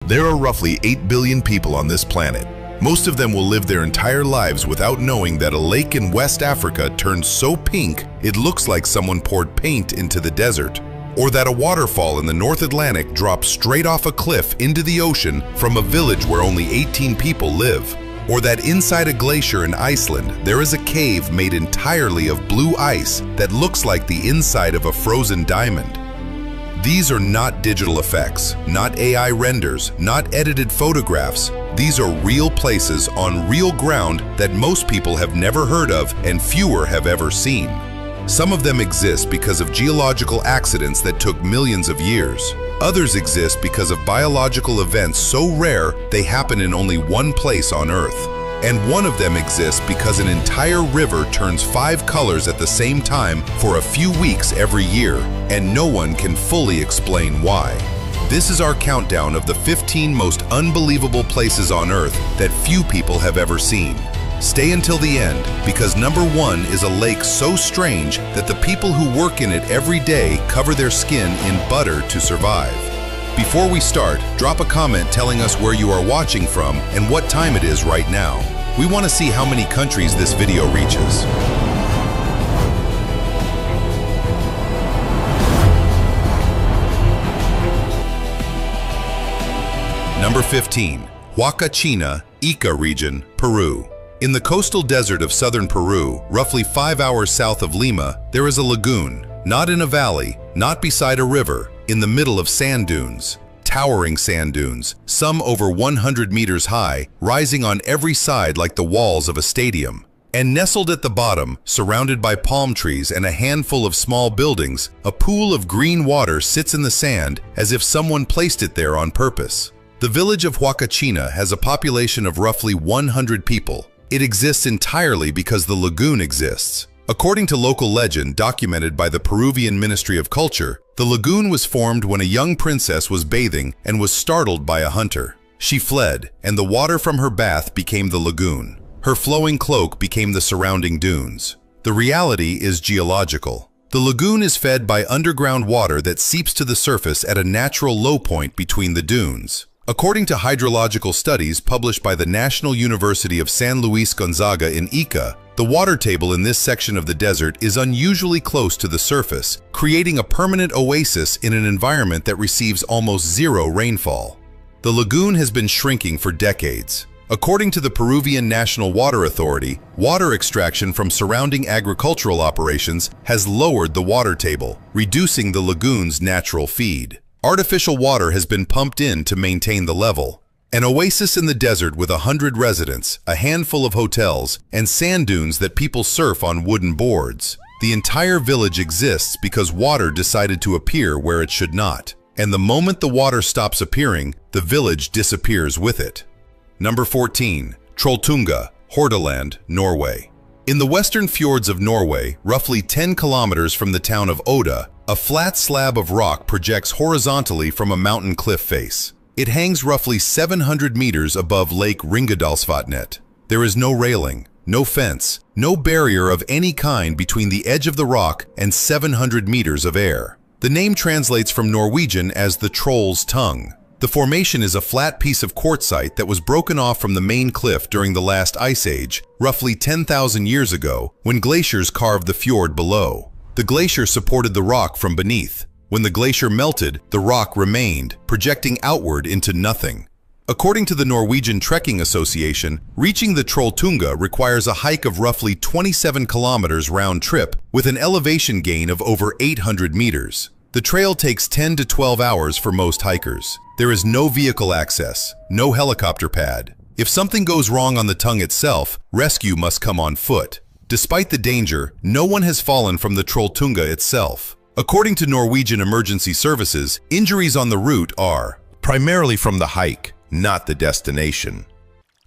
There are roughly 8 billion people on this planet. Most of them will live their entire lives without knowing that a lake in West Africa turns so pink it looks like someone poured paint into the desert, or that a waterfall in the North Atlantic drops straight off a cliff into the ocean from a village where only 18 people live, or that inside a glacier in Iceland there is a cave made entirely of blue ice that looks like the inside of a frozen diamond. These are not digital effects, not AI renders, not edited photographs. These are real places on real ground that most people have never heard of and fewer have ever seen. Some of them exist because of geological accidents that took millions of years. Others exist because of biological events so rare they happen in only one place on Earth. And one of them exists because an entire river turns 5 colors at the same time for a few weeks every year, and no one can fully explain why. This is our countdown of the 15 most unbelievable places on Earth that few people have ever seen. Stay until the end, because number 1 is a lake so strange that the people who work in it every day cover their skin in butter to survive. Before we start, drop a comment telling us where you are watching from and what time it is right now. We want to see how many countries this video reaches. Number 15. Huaca China, Ica region, Peru. In the coastal desert of southern Peru, roughly 5 hours south of Lima, there is a lagoon, not in a valley, not beside a river, in the middle of sand dunes. Towering sand dunes, some over 100 meters high, rising on every side like the walls of a stadium. And nestled at the bottom, surrounded by palm trees and a handful of small buildings, a pool of green water sits in the sand as if someone placed it there on purpose. The village of Huaca China has a population of roughly 100 people. It exists entirely because the lagoon exists. According to local legend documented by the Peruvian Ministry of Culture, the lagoon was formed when a young princess was bathing and was startled by a hunter. She fled, and the water from her bath became the lagoon. Her flowing cloak became the surrounding dunes. The reality is geological. The lagoon is fed by underground water that seeps to the surface at a natural low point between the dunes. According to hydrological studies published by the National University of San Luis Gonzaga in Ica, the water table in this section of the desert is unusually close to the surface, creating a permanent oasis in an environment that receives almost zero rainfall. The lagoon has been shrinking for decades. According to the Peruvian National Water Authority, water extraction from surrounding agricultural operations has lowered the water table, reducing the lagoon's natural feed. Artificial water has been pumped in to maintain the level. An oasis in the desert with 100 residents, a handful of hotels, and sand dunes that people surf on wooden boards. The entire village exists because water decided to appear where it should not. And the moment the water stops appearing, the village disappears with it. Number 14. Trolltunga, Hordaland, Norway. In the western fjords of Norway, roughly 10 kilometers from the town of Oda, a flat slab of rock projects horizontally from a mountain cliff face. It hangs roughly 700 meters above Lake Ringadalsvatnet. There is no railing, no fence, no barrier of any kind between the edge of the rock and 700 meters of air. The name translates from Norwegian as the Troll's Tongue. The formation is a flat piece of quartzite that was broken off from the main cliff during the last ice age, roughly 10,000 years ago, when glaciers carved the fjord below. The glacier supported the rock from beneath. When the glacier melted, the rock remained, projecting outward into nothing. According to the Norwegian Trekking Association, reaching the Trolltunga requires a hike of roughly 27 kilometers round trip with an elevation gain of over 800 meters. The trail takes 10 to 12 hours for most hikers. There is no vehicle access, no helicopter pad. If something goes wrong on the tongue itself, rescue must come on foot. Despite the danger, no one has fallen from the Trolltunga itself. According to Norwegian Emergency Services, injuries on the route are primarily from the hike, not the destination.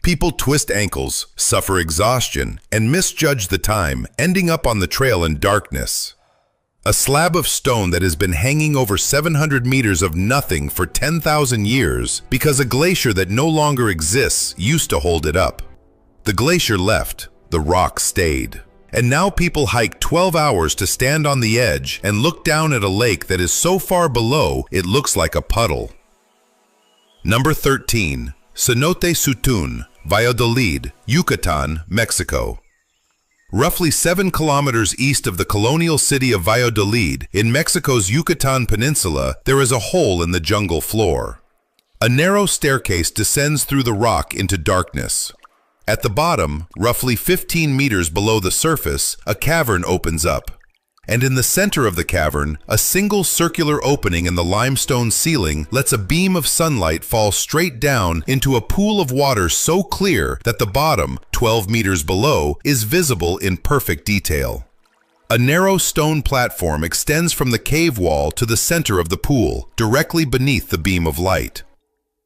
People twist ankles, suffer exhaustion, and misjudge the time, ending up on the trail in darkness. A slab of stone that has been hanging over 700 meters of nothing for 10,000 years because a glacier that no longer exists used to hold it up. The glacier left, the rock stayed. And now people hike 12 hours to stand on the edge and look down at a lake that is so far below it looks like a puddle. Number 13. Cenote Sutun, Valladolid, Yucatan, Mexico. Roughly 7 kilometers east of the colonial city of Valladolid, in Mexico's Yucatan Peninsula, there is a hole in the jungle floor. A narrow staircase descends through the rock into darkness. At the bottom, roughly 15 meters below the surface, a cavern opens up. And in the center of the cavern, a single circular opening in the limestone ceiling lets a beam of sunlight fall straight down into a pool of water so clear that the bottom, 12 meters below, is visible in perfect detail. A narrow stone platform extends from the cave wall to the center of the pool, directly beneath the beam of light.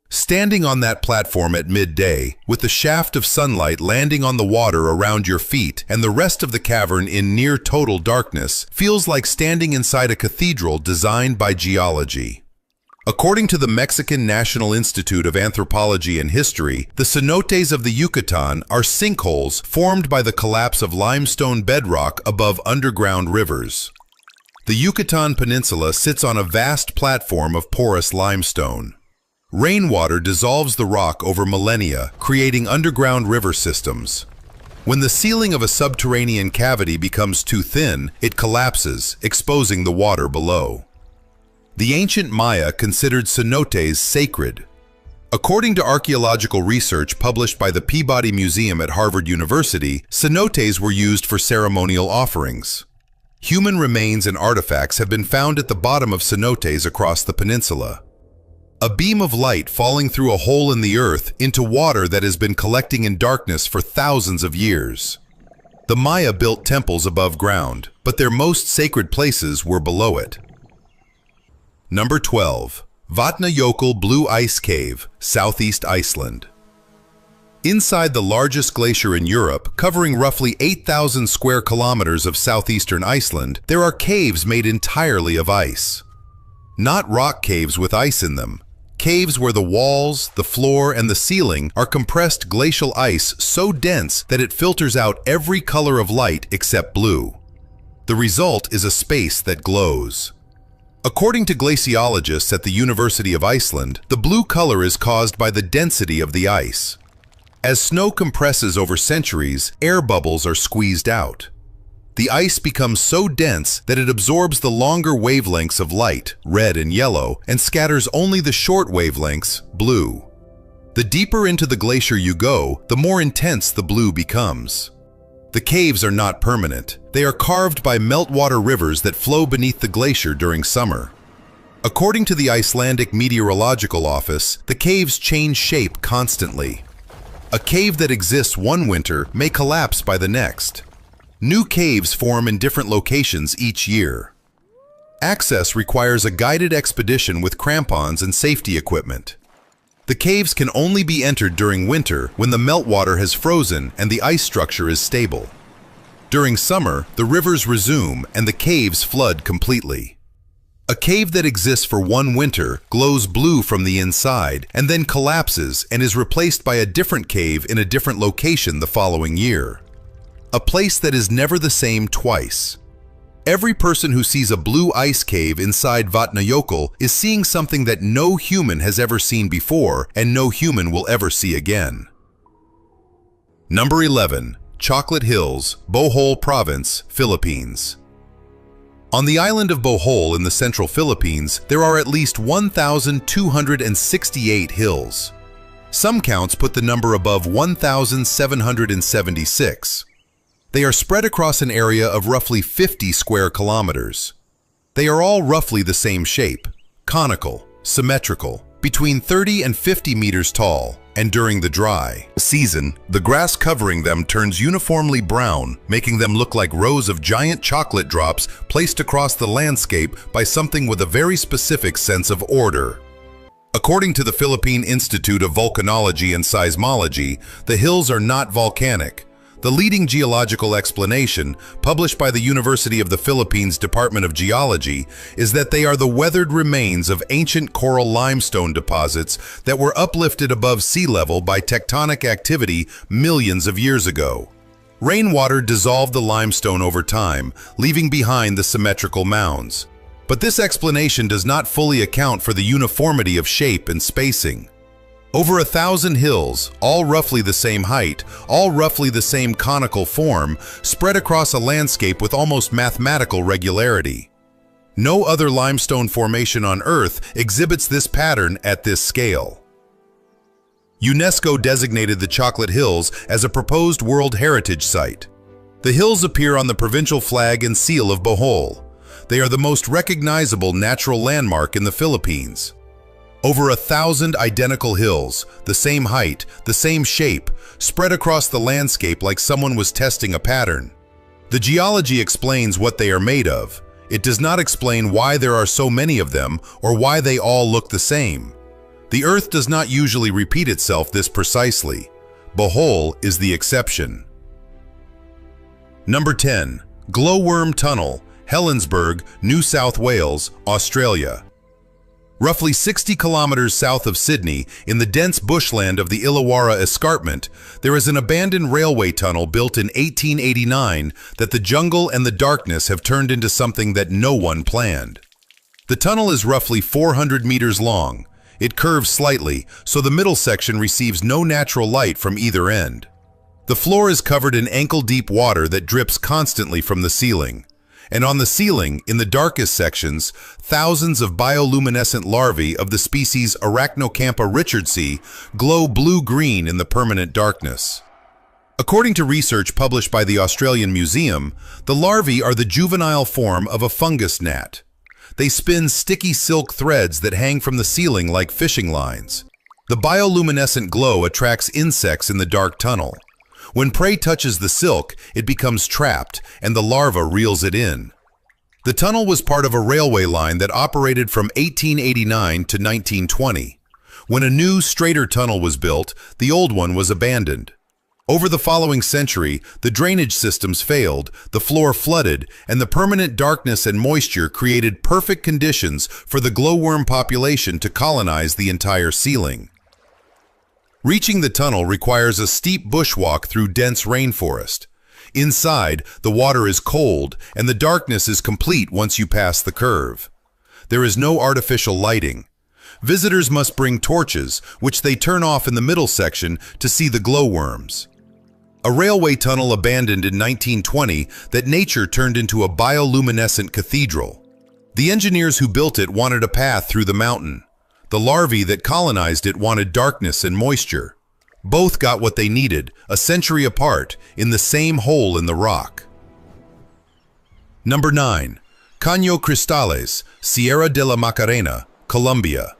Standing on that platform at midday, with the shaft of sunlight landing on the water around your feet and the rest of the cavern in near total darkness, feels like standing inside a cathedral designed by geology. According to the Mexican National Institute of Anthropology and History, the cenotes of the Yucatan are sinkholes formed by the collapse of limestone bedrock above underground rivers. The Yucatan Peninsula sits on a vast platform of porous limestone. Rainwater dissolves the rock over millennia, creating underground river systems. When the ceiling of a subterranean cavity becomes too thin, it collapses, exposing the water below. The ancient Maya considered cenotes sacred. According to archaeological research published by the Peabody Museum at Harvard University, cenotes were used for ceremonial offerings. Human remains and artifacts have been found at the bottom of cenotes across the peninsula. A beam of light falling through a hole in the earth into water that has been collecting in darkness for thousands of years. The Maya built temples above ground, but their most sacred places were below it. Number 12. Vatnajökull Blue Ice Cave, Southeast Iceland. Inside the largest glacier in Europe, covering roughly 8,000 square kilometers of southeastern Iceland, there are caves made entirely of ice. Not rock caves with ice in them. Caves where the walls, the floor, and the ceiling are compressed glacial ice so dense that it filters out every color of light except blue. The result is a space that glows. According to glaciologists at the University of Iceland, the blue color is caused by the density of the ice. As snow compresses over centuries, air bubbles are squeezed out. The ice becomes so dense that it absorbs the longer wavelengths of light, red and yellow, and scatters only the short wavelengths, blue. The deeper into the glacier you go, the more intense the blue becomes. The caves are not permanent. They are carved by meltwater rivers that flow beneath the glacier during summer. According to the Icelandic Meteorological Office, the caves change shape constantly. A cave that exists one winter may collapse by the next. New caves form in different locations each year. Access requires a guided expedition with crampons and safety equipment. The caves can only be entered during winter when the meltwater has frozen and the ice structure is stable. During summer, the rivers resume and the caves flood completely. A cave that exists for one winter glows blue from the inside and then collapses and is replaced by a different cave in a different location the following year. A place that is never the same twice. Every person who sees a blue ice cave inside Vatnajökull is seeing something that no human has ever seen before and no human will ever see again. Number 11. Chocolate Hills, Bohol Province, Philippines. On the island of Bohol in the central Philippines, there are at least 1,268 hills. Some counts put the number above 1,776. They are spread across an area of roughly 50 square kilometers. They are all roughly the same shape, conical, symmetrical, between 30 and 50 meters tall, and during the dry season, the grass covering them turns uniformly brown, making them look like rows of giant chocolate drops placed across the landscape by something with a very specific sense of order. According to the Philippine Institute of Volcanology and Seismology, the hills are not volcanic. The leading geological explanation, published by the University of the Philippines Department of Geology, is that they are the weathered remains of ancient coral limestone deposits that were uplifted above sea level by tectonic activity millions of years ago. Rainwater dissolved the limestone over time, leaving behind the symmetrical mounds. But this explanation does not fully account for the uniformity of shape and spacing. Over 1,000 hills, all roughly the same height, all roughly the same conical form, spread across a landscape with almost mathematical regularity. No other limestone formation on Earth exhibits this pattern at this scale. UNESCO designated the Chocolate Hills as a proposed World Heritage Site. The hills appear on the provincial flag and seal of Bohol. They are the most recognizable natural landmark in the Philippines. Over 1,000 identical hills, the same height, the same shape, spread across the landscape like someone was testing a pattern. The geology explains what they are made of. It does not explain why there are so many of them or why they all look the same. The Earth does not usually repeat itself this precisely. Bohol is the exception. Number 10. Glowworm Tunnel, Helensburgh, New South Wales, Australia. Roughly 60 kilometers south of Sydney, in the dense bushland of the Illawarra Escarpment, there is an abandoned railway tunnel built in 1889 that the jungle and the darkness have turned into something that no one planned. The tunnel is roughly 400 meters long. It curves slightly, so the middle section receives no natural light from either end. The floor is covered in ankle-deep water that drips constantly from the ceiling. And on the ceiling, in the darkest sections, thousands of bioluminescent larvae of the species Arachnocampa richardsi glow blue-green in the permanent darkness. According to research published by the Australian Museum, the larvae are the juvenile form of a fungus gnat. They spin sticky silk threads that hang from the ceiling like fishing lines. The bioluminescent glow attracts insects in the dark tunnel. When prey touches the silk, it becomes trapped, and the larva reels it in. The tunnel was part of a railway line that operated from 1889 to 1920. When a new, straighter tunnel was built, the old one was abandoned. Over the following century, the drainage systems failed, the floor flooded, and the permanent darkness and moisture created perfect conditions for the glowworm population to colonize the entire ceiling. Reaching the tunnel requires a steep bushwalk through dense rainforest. Inside, the water is cold, and the darkness is complete once you pass the curve. There is no artificial lighting. Visitors must bring torches, which they turn off in the middle section to see the glowworms. A railway tunnel abandoned in 1920 that nature turned into a bioluminescent cathedral. The engineers who built it wanted a path through the mountain. The larvae that colonized it wanted darkness and moisture. Both got what they needed, a century apart, in the same hole in the rock. Number 9. Caño Cristales, Sierra de la Macarena, Colombia.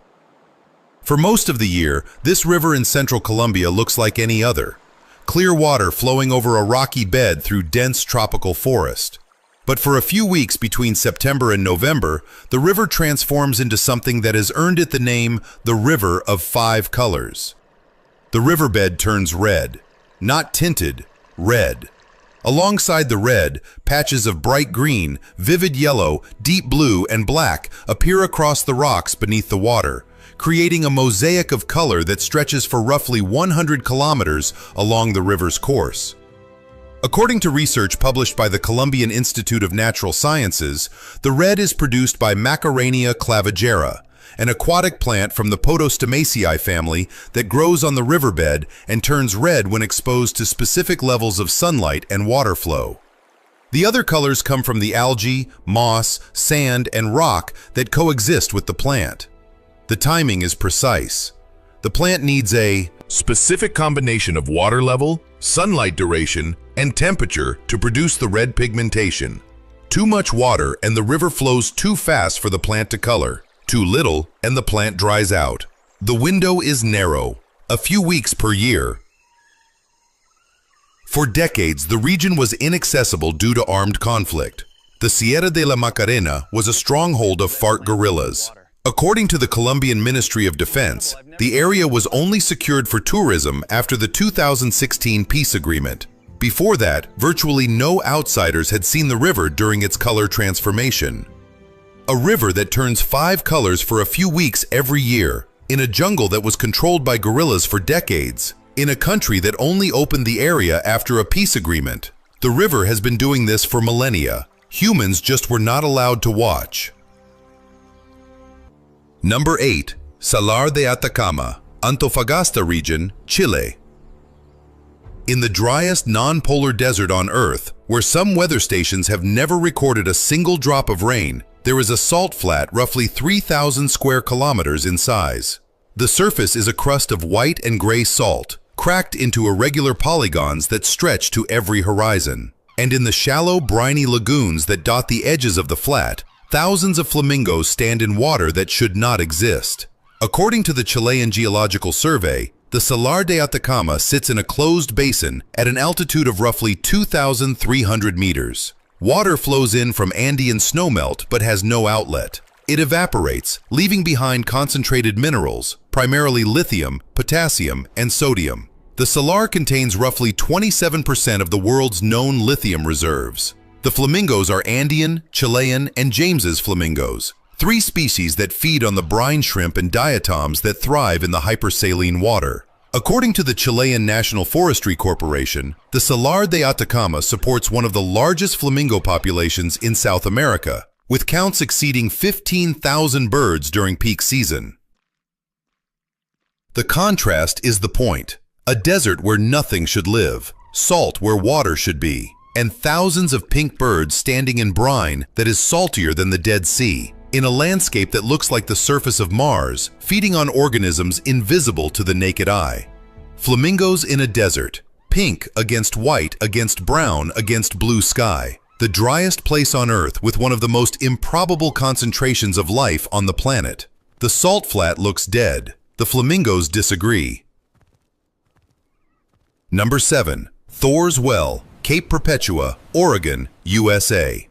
For most of the year, this river in central Colombia looks like any other. Clear water flowing over a rocky bed through dense tropical forest. But for a few weeks between September and November, the river transforms into something that has earned it the name the River of Five Colors. The riverbed turns red, not tinted, red. Alongside the red, patches of bright green, vivid yellow, deep blue, and black appear across the rocks beneath the water, creating a mosaic of color that stretches for roughly 100 kilometers along the river's course. According to research published by the Colombian Institute of Natural Sciences, the red is produced by Macarenia clavigera, an aquatic plant from the Podostamaceae family that grows on the riverbed and turns red when exposed to specific levels of sunlight and water flow. The other colors come from the algae, moss, sand, and rock that coexist with the plant. The timing is precise. The plant needs a specific combination of water level, sunlight duration, and temperature to produce the red pigmentation. Too much water and the river flows too fast for the plant to color. Too little and the plant dries out. The window is narrow, a few weeks per year. For decades, the region was inaccessible due to armed conflict. The Sierra de la Macarena was a stronghold of FARC guerrillas. According to the Colombian Ministry of Defense, the area was only secured for tourism after the 2016 peace agreement. Before that, virtually no outsiders had seen the river during its color transformation. A river that turns 5 colors for a few weeks every year, in a jungle that was controlled by guerrillas for decades, in a country that only opened the area after a peace agreement. The river has been doing this for millennia. Humans just were not allowed to watch. Number 8. Salar de Atacama, Antofagasta region, Chile. In the driest non-polar desert on Earth, where some weather stations have never recorded a single drop of rain, there is a salt flat roughly 3,000 square kilometers in size. The surface is a crust of white and gray salt, cracked into irregular polygons that stretch to every horizon. And in the shallow, briny lagoons that dot the edges of the flat, thousands of flamingos stand in water that should not exist. According to the Chilean Geological Survey, the Salar de Atacama sits in a closed basin at an altitude of roughly 2,300 meters. Water flows in from Andean snowmelt but has no outlet. It evaporates, leaving behind concentrated minerals, primarily lithium, potassium, and sodium. The salar contains roughly 27% of the world's known lithium reserves. The flamingos are Andean, Chilean, and James's flamingos, three species that feed on the brine shrimp and diatoms that thrive in the hypersaline water. According to the Chilean National Forestry Corporation, the Salar de Atacama supports one of the largest flamingo populations in South America, with counts exceeding 15,000 birds during peak season. The contrast is the point. A desert where nothing should live, salt where water should be, and thousands of pink birds standing in brine that is saltier than the Dead Sea, in a landscape that looks like the surface of Mars, feeding on organisms invisible to the naked eye. Flamingos in a desert, pink against white against brown against blue sky, the driest place on Earth with one of the most improbable concentrations of life on the planet. The salt flat looks dead. The flamingos disagree. Number 7. Thor's Well, Cape Perpetua, Oregon, USA.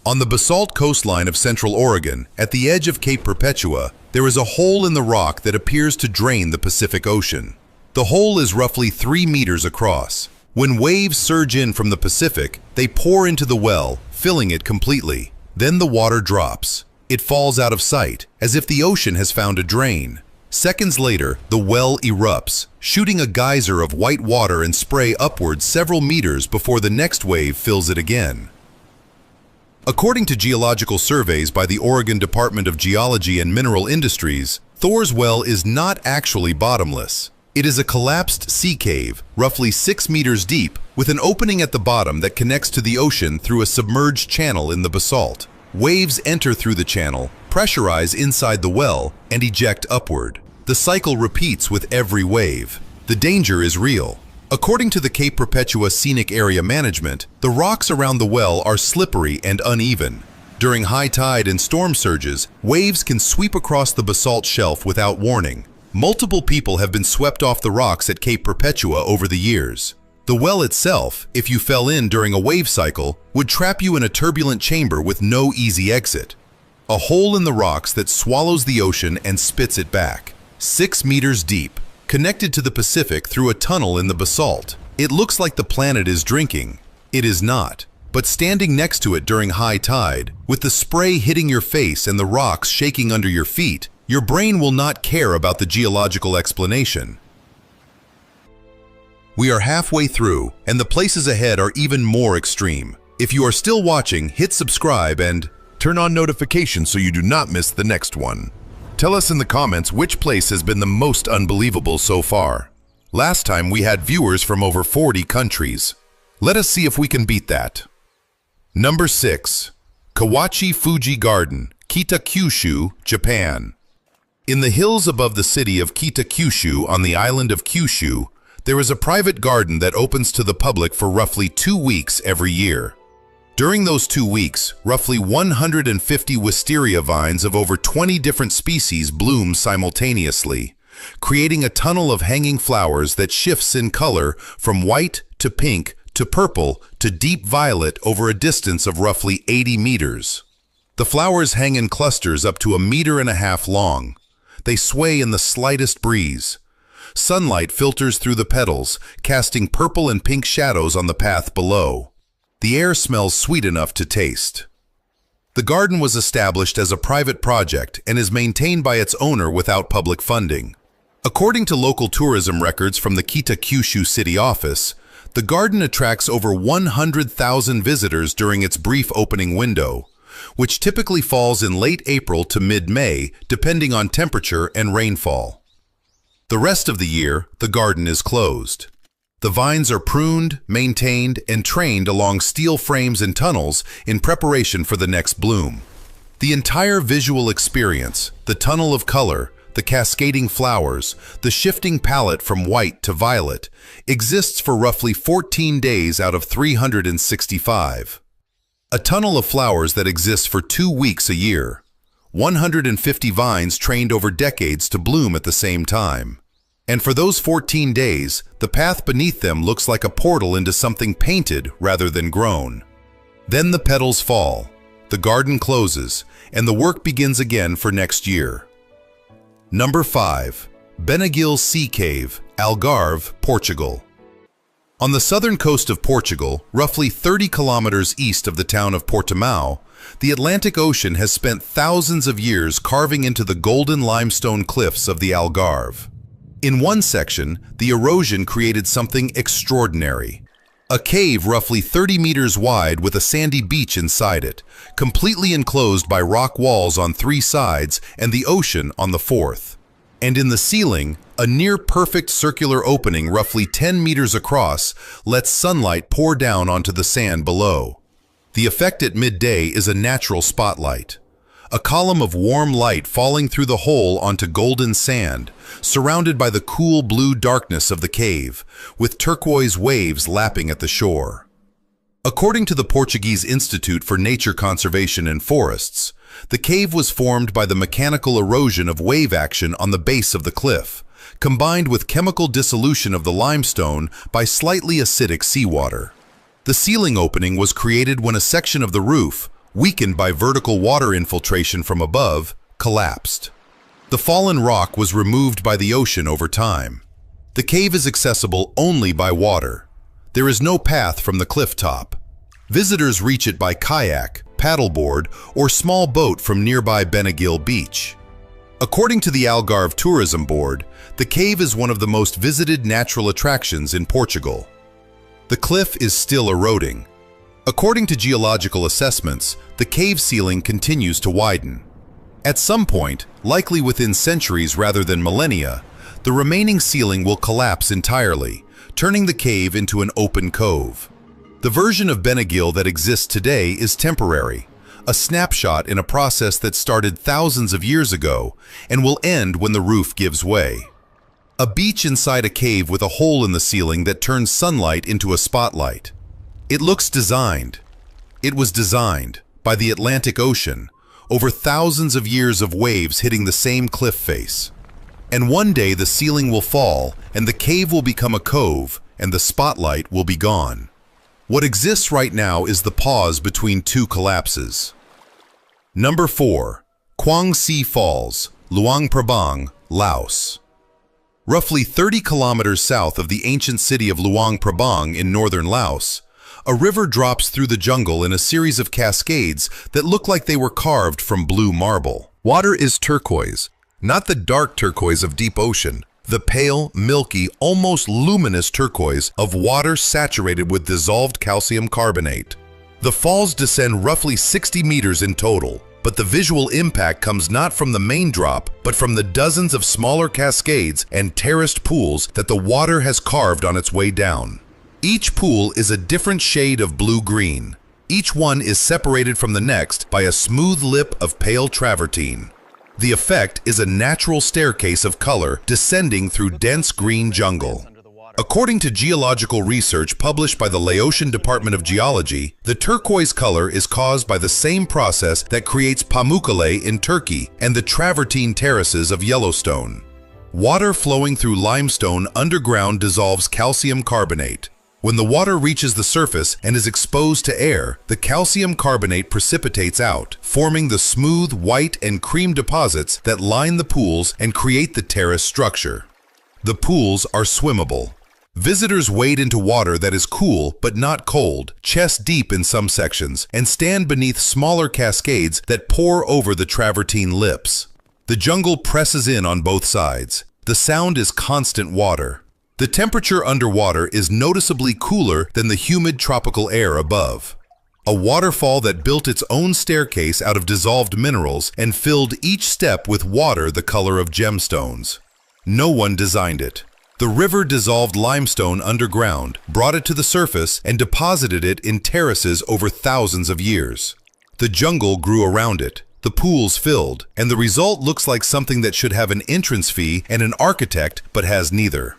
On the basalt coastline of Central Oregon, at the edge of Cape Perpetua, there is a hole in the rock that appears to drain the Pacific Ocean. The hole is roughly 3 meters across. When waves surge in from the Pacific, they pour into the well, filling it completely. Then the water drops. It falls out of sight, as if the ocean has found a drain. Seconds later, the well erupts, shooting a geyser of white water and spray upwards several meters before the next wave fills it again. According to geological surveys by the Oregon Department of Geology and Mineral Industries, Thor's Well is not actually bottomless. It is a collapsed sea cave, roughly 6 meters deep, with an opening at the bottom that connects to the ocean through a submerged channel in the basalt. Waves enter through the channel, pressurize inside the well, and eject upward. The cycle repeats with every wave. The danger is real. According to the Cape Perpetua Scenic Area Management, the rocks around the well are slippery and uneven. During high tide and storm surges, waves can sweep across the basalt shelf without warning. Multiple people have been swept off the rocks at Cape Perpetua over the years. The well itself, if you fell in during a wave cycle, would trap you in a turbulent chamber with no easy exit. A hole in the rocks that swallows the ocean and spits it back. 6 meters deep, connected to the Pacific through a tunnel in the basalt. It looks like the planet is drinking. It is not. But standing next to it during high tide, with the spray hitting your face and the rocks shaking under your feet, your brain will not care about the geological explanation. We are halfway through, and the places ahead are even more extreme. If you are still watching, hit subscribe and turn on notifications so you do not miss the next one. Tell us in the comments which place has been the most unbelievable so far. Last time we had viewers from over 40 countries. Let us see if we can beat that. Number 6. Kawachi Fuji Garden, Kita-Kyushu, Japan. In the hills above the city of Kita-Kyushu on the island of Kyushu, there is a private garden that opens to the public for roughly 2 weeks every year. During those 2 weeks, roughly 150 wisteria vines of over 20 different species bloom simultaneously, creating a tunnel of hanging flowers that shifts in color from white to pink to purple to deep violet over a distance of roughly 80 meters. The flowers hang in clusters up to 1.5 meters long. They sway in the slightest breeze. Sunlight filters through the petals, casting purple and pink shadows on the path below. The air smells sweet enough to taste. The garden was established as a private project and is maintained by its owner without public funding. According to local tourism records from the Kita-Kyushu city office, the garden attracts over 100,000 visitors during its brief opening window, which typically falls in late April to mid-May, depending on temperature and rainfall. The rest of the year, the garden is closed. The vines are pruned, maintained, and trained along steel frames and tunnels in preparation for the next bloom. The entire visual experience, the tunnel of color, the cascading flowers, the shifting palette from white to violet, exists for roughly 14 days out of 365. A tunnel of flowers that exists for 2 weeks a year. 150 vines trained over decades to bloom at the same time. And for those 14 days, the path beneath them looks like a portal into something painted rather than grown. Then the petals fall, the garden closes, and the work begins again for next year. Number 5. Benaguil Sea Cave, Algarve, Portugal. On the southern coast of Portugal, roughly 30 kilometers east of the town of Portimão, the Atlantic Ocean has spent thousands of years carving into the golden limestone cliffs of the Algarve. In one section, the erosion created something extraordinary. A cave roughly 30 meters wide with a sandy beach inside it, completely enclosed by rock walls on 3 sides and the ocean on the 4th. And in the ceiling, a near-perfect circular opening roughly 10 meters across lets sunlight pour down onto the sand below. The effect at midday is a natural spotlight. A column of warm light falling through the hole onto golden sand, surrounded by the cool blue darkness of the cave, with turquoise waves lapping at the shore. According to the Portuguese Institute for Nature Conservation and Forests, the cave was formed by the mechanical erosion of wave action on the base of the cliff, combined with chemical dissolution of the limestone by slightly acidic seawater. The ceiling opening was created when a section of the roof, weakened by vertical water infiltration from above, collapsed. The fallen rock was removed by the ocean over time. The cave is accessible only by water. There is no path from the cliff top. Visitors reach it by kayak, paddleboard, or small boat from nearby Benaguil Beach. According to the Algarve Tourism Board, the cave is one of the most visited natural attractions in Portugal. The cliff is still eroding. According to geological assessments, the cave ceiling continues to widen. At some point, likely within centuries rather than millennia, the remaining ceiling will collapse entirely, turning the cave into an open cove. The version of Benaguil that exists today is temporary, a snapshot in a process that started thousands of years ago and will end when the roof gives way. A beach inside a cave with a hole in the ceiling that turns sunlight into a spotlight. It looks designed. It was designed by the Atlantic Ocean over thousands of years of waves hitting the same cliff face. And one day the ceiling will fall and the cave will become a cove and the spotlight will be gone. What exists right now is the pause between 2 collapses. Number 4. Quang Si Falls, Luang Prabang, Laos. Roughly 30 kilometers south of the ancient city of Luang Prabang in northern Laos, a river drops through the jungle in a series of cascades that look like they were carved from blue marble. Water is turquoise, not the dark turquoise of deep ocean, the pale, milky, almost luminous turquoise of water saturated with dissolved calcium carbonate. The falls descend roughly 60 meters in total, but the visual impact comes not from the main drop, but from the dozens of smaller cascades and terraced pools that the water has carved on its way down. Each pool is a different shade of blue-green. Each one is separated from the next by a smooth lip of pale travertine. The effect is a natural staircase of color descending through dense green jungle. According to geological research published by the Laotian Department of Geology, the turquoise color is caused by the same process that creates Pamukkale in Turkey and the travertine terraces of Yellowstone. Water flowing through limestone underground dissolves calcium carbonate. When the water reaches the surface and is exposed to air, the calcium carbonate precipitates out, forming the smooth white and cream deposits that line the pools and create the terrace structure. The pools are swimmable. Visitors wade into water that is cool but not cold, chest deep in some sections, and stand beneath smaller cascades that pour over the travertine lips. The jungle presses in on both sides. The sound is constant water. The temperature underwater is noticeably cooler than the humid tropical air above. A waterfall that built its own staircase out of dissolved minerals and filled each step with water the color of gemstones. No one designed it. The river dissolved limestone underground, brought it to the surface, and deposited it in terraces over thousands of years. The jungle grew around it, the pools filled, and the result looks like something that should have an entrance fee and an architect but has neither.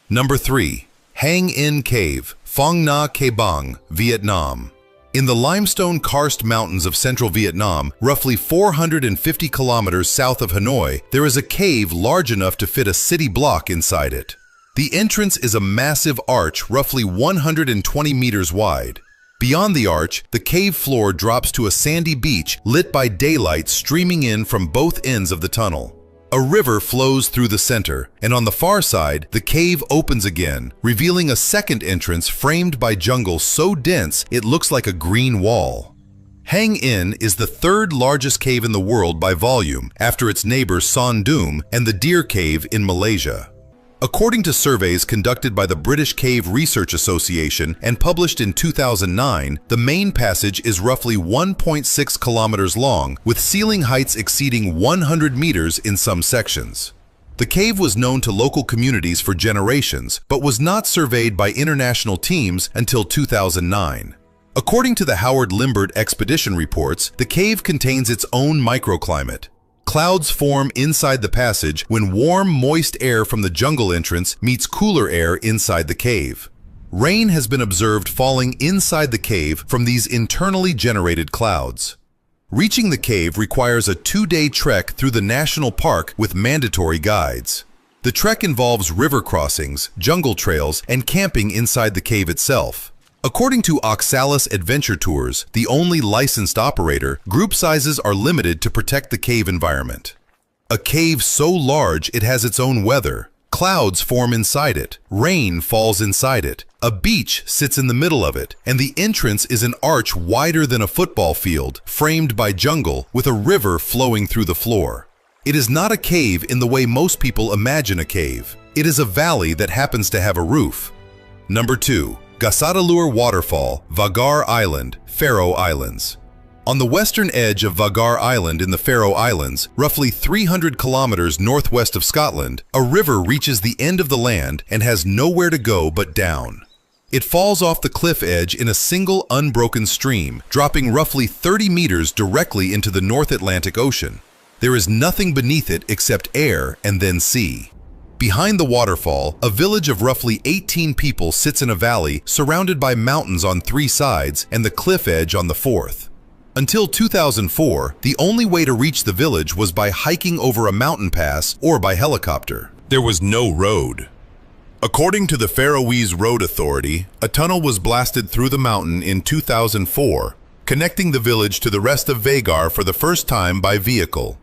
Number 3. Hang In Cave, Phong Nha Ke Bang, Vietnam. In the limestone karst mountains of central Vietnam, roughly 450 kilometers south of Hanoi, there is a cave large enough to fit a city block inside it. The entrance is a massive arch roughly 120 meters wide. Beyond the arch, the cave floor drops to a sandy beach lit by daylight streaming in from both ends of the tunnel. A river flows through the center, and on the far side, the cave opens again, revealing a second entrance framed by jungle so dense it looks like a green wall. Hang In is the third largest cave in the world by volume, after its neighbor Son Doong and the Deer Cave in Malaysia. According to surveys conducted by the British Cave Research Association and published in 2009, the main passage is roughly 1.6 kilometers long, with ceiling heights exceeding 100 meters in some sections. The cave was known to local communities for generations, but was not surveyed by international teams until 2009. According to the Howard Limbert expedition reports, the cave contains its own microclimate. Clouds form inside the passage when warm, moist air from the jungle entrance meets cooler air inside the cave. Rain has been observed falling inside the cave from these internally generated clouds. Reaching the cave requires a 2-day trek through the national park with mandatory guides. The trek involves river crossings, jungle trails, and camping inside the cave itself. According to Oxalis Adventure Tours, the only licensed operator, group sizes are limited to protect the cave environment. A cave so large it has its own weather. Clouds form inside it, rain falls inside it, a beach sits in the middle of it, and the entrance is an arch wider than a football field, framed by jungle, with a river flowing through the floor. It is not a cave in the way most people imagine a cave. It is a valley that happens to have a roof. Number 2. Gasadalur Waterfall, Vagar Island, Faroe Islands. On the western edge of Vagar Island in the Faroe Islands, roughly 300 kilometers northwest of Scotland, a river reaches the end of the land and has nowhere to go but down. It falls off the cliff edge in a single unbroken stream, dropping roughly 30 meters directly into the North Atlantic Ocean. There is nothing beneath it except air and then sea. Behind the waterfall, a village of roughly 18 people sits in a valley surrounded by mountains on 3 sides and the cliff edge on the 4th. Until 2004, the only way to reach the village was by hiking over a mountain pass or by helicopter. There was no road. According to the Faroese Road Authority, a tunnel was blasted through the mountain in 2004, connecting the village to the rest of Vagar for the first time by vehicle.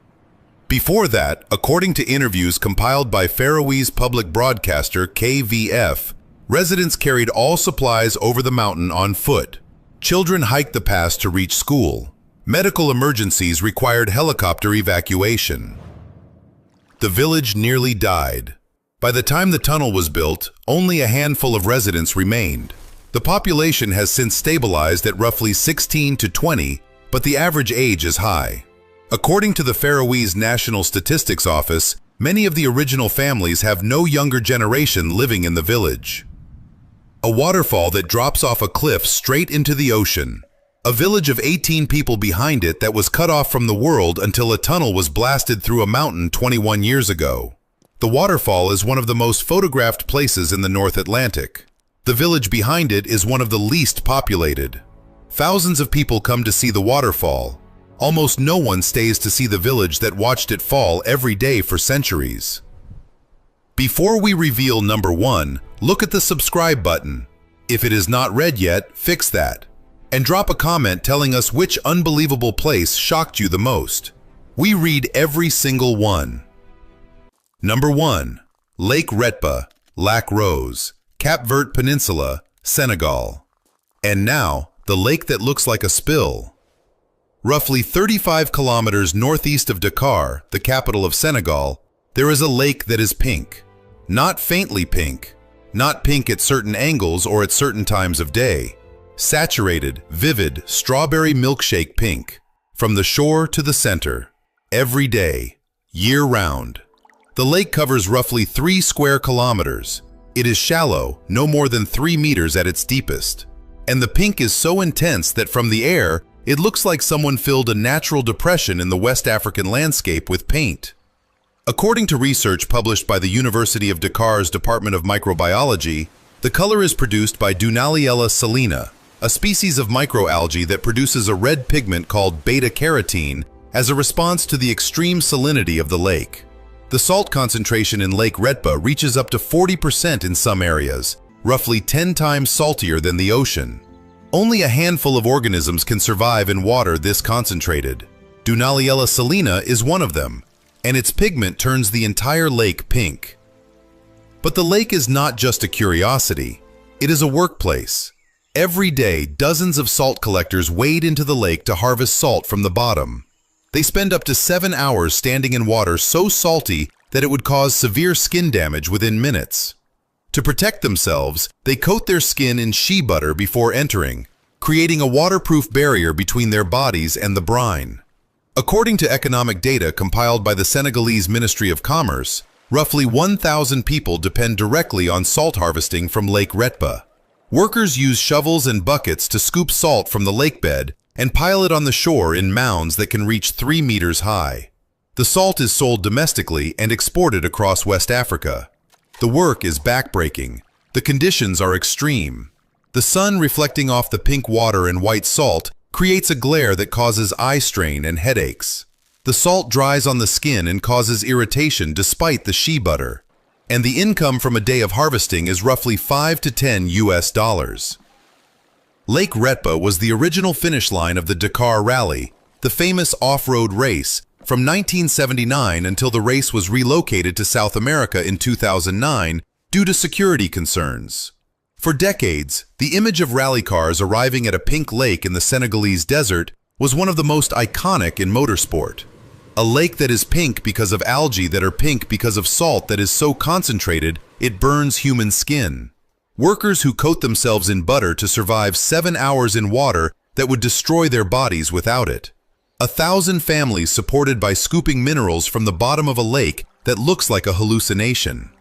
Before that, according to interviews compiled by Faroese public broadcaster KVF, residents carried all supplies over the mountain on foot. Children hiked the pass to reach school. Medical emergencies required helicopter evacuation. The village nearly died. By the time the tunnel was built, only a handful of residents remained. The population has since stabilized at roughly 16 to 20, but the average age is high. According to the Faroese National Statistics Office, many of the original families have no younger generation living in the village. A waterfall that drops off a cliff straight into the ocean. A village of 18 people behind it that was cut off from the world until a tunnel was blasted through a mountain 21 years ago. The waterfall is one of the most photographed places in the North Atlantic. The village behind it is one of the least populated. Thousands of people come to see the waterfall. Almost no one stays to see the village that watched it fall every day for centuries. Before we reveal number 1, look at the subscribe button. If it is not red yet, fix that. And drop a comment telling us which unbelievable place shocked you the most. We read every single one. Number 1. Lake Retba, Lac Rose, Cap Vert Peninsula, Senegal. And now, the lake that looks like a spill. Roughly 35 kilometers northeast of Dakar, the capital of Senegal, there is a lake that is pink. Not faintly pink, not pink at certain angles or at certain times of day. Saturated, vivid, strawberry milkshake pink. From the shore to the center. Every day. Year-round. The lake covers roughly 3 square kilometers. It is shallow, no more than 3 meters at its deepest. And the pink is so intense that from the air, it looks like someone filled a natural depression in the West African landscape with paint. According to research published by the University of Dakar's Department of Microbiology, the color is produced by Dunaliella salina, a species of microalgae that produces a red pigment called beta-carotene as a response to the extreme salinity of the lake. The salt concentration in Lake Retba reaches up to 40% in some areas, roughly 10 times saltier than the ocean. Only a handful of organisms can survive in water this concentrated. Dunaliella salina is one of them, and its pigment turns the entire lake pink. But the lake is not just a curiosity, it is a workplace. Every day, dozens of salt collectors wade into the lake to harvest salt from the bottom. They spend up to 7 hours standing in water so salty that it would cause severe skin damage within minutes. To protect themselves, they coat their skin in shea butter before entering, creating a waterproof barrier between their bodies and the brine. According to economic data compiled by the Senegalese Ministry of Commerce, roughly 1,000 people depend directly on salt harvesting from Lake Retba. Workers use shovels and buckets to scoop salt from the lake bed and pile it on the shore in mounds that can reach 3 meters high. The salt is sold domestically and exported across West Africa. The work is backbreaking. The conditions are extreme. The sun reflecting off the pink water and white salt creates a glare that causes eye strain and headaches. The salt dries on the skin and causes irritation despite the shea butter. And the income from a day of harvesting is roughly $5 to $10 US. Lake Retba was the original finish line of the Dakar Rally, the famous off-road race, from 1979 until the race was relocated to South America in 2009 due to security concerns. For decades, the image of rally cars arriving at a pink lake in the Senegalese desert was one of the most iconic in motorsport. A lake that is pink because of algae that are pink because of salt that is so concentrated it burns human skin. Workers who coat themselves in butter to survive 7 hours in water that would destroy their bodies without it. 1,000 families supported by scooping minerals from the bottom of a lake that looks like a hallucination.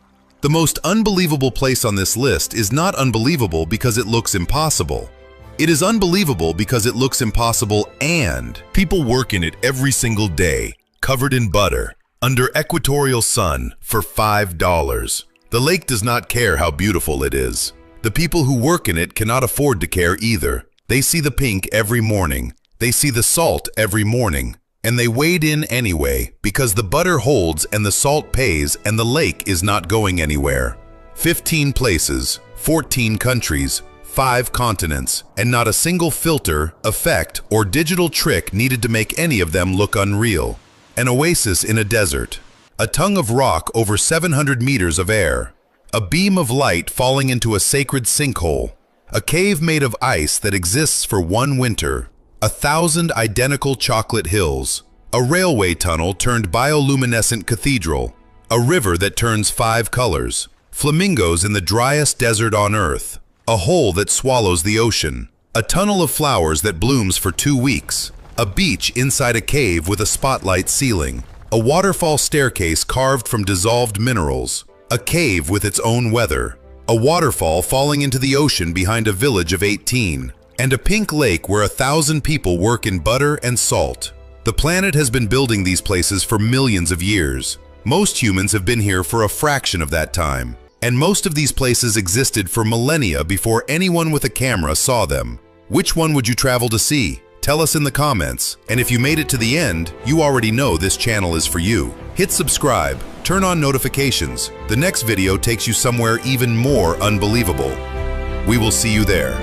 The most unbelievable place on this list is not unbelievable because it looks impossible. It is unbelievable because it looks impossible and people work in it every single day, covered in butter, under equatorial sun, for $5. The lake does not care how beautiful it is. The people who work in it cannot afford to care either. They see the pink every morning. They see the salt every morning. And they wade in anyway because the butter holds and the salt pays and the lake is not going anywhere. 15 places, 14 countries, 5 continents, and not a single filter, effect, or digital trick needed to make any of them look unreal. An oasis in a desert. A tongue of rock over 700 meters of air. A beam of light falling into a sacred sinkhole. A cave made of ice that exists for one winter. 1,000 identical chocolate hills. A railway tunnel turned bioluminescent cathedral. A river that turns 5 colors. Flamingos in the driest desert on Earth. A hole that swallows the ocean. A tunnel of flowers that blooms for 2 weeks. A beach inside a cave with a spotlight ceiling. A waterfall staircase carved from dissolved minerals. A cave with its own weather. A waterfall falling into the ocean behind a village of 18. And a pink lake where 1,000 people work in butter and salt. The planet has been building these places for millions of years. Most humans have been here for a fraction of that time. And most of these places existed for millennia before anyone with a camera saw them. Which one would you travel to see? Tell us in the comments, and if you made it to the end, you already know this channel is for you. Hit subscribe, turn on notifications. The next video takes you somewhere even more unbelievable. We will see you there.